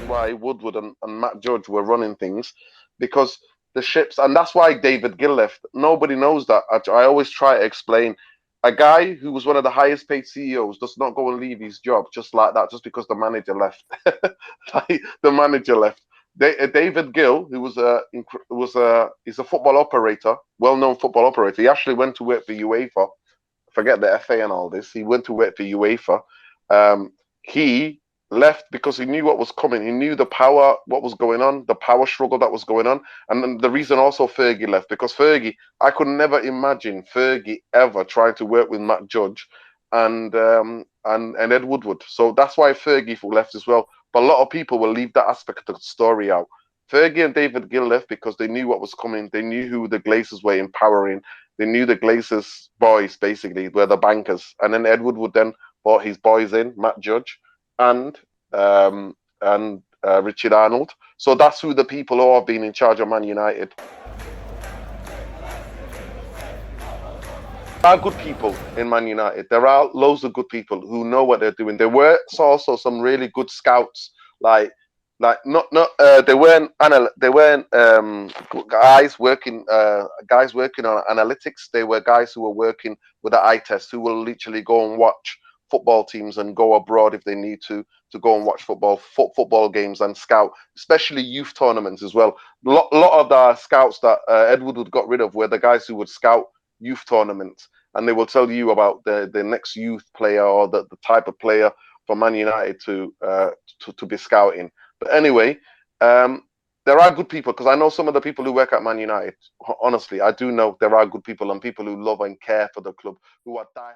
why Woodward and Matt Judge were running things, because the ships, and that's why David Gill left. Nobody knows that. I always try to explain. A guy who was one of the highest paid CEOs does not go and leave his job just like that, just because the manager left. The manager left. David Gill, who he's a football operator, well-known football operator. He actually went to work for UEFA. Forget the FA and all this. He went to work for UEFA. He left because he knew what was coming. He knew the power, what was going on, the power struggle that was going on. And then the reason also Fergie left, because Fergie, I could never imagine Fergie ever trying to work with Matt Judge and Ed Woodward. So that's why Fergie left as well. But a lot of people will leave that aspect of the story out. Fergie and David Gill left because they knew what was coming. They knew who the Glazers were empowering. They knew the Glazers boys basically were the bankers. And then Ed Woodward then brought his boys in, Matt Judge and Richard Arnold. So that's who the people who have been in charge of Man United. There are good people in Man United. There are loads of good people who know what they're doing. There were also some really good scouts, like not they weren't guys working on analytics. They were guys who were working with the eye test, who will literally go and watch football teams and go abroad if they need to go and watch football games and scout, especially youth tournaments as well. A lot of the scouts that Ed Woodward got rid of were the guys who would scout youth tournaments, and they will tell you about the next youth player or the type of player for Man United to be scouting. But anyway, there are good people, because I know some of the people who work at Man United. Honestly, I do know there are good people and people who love and care for the club, who are die.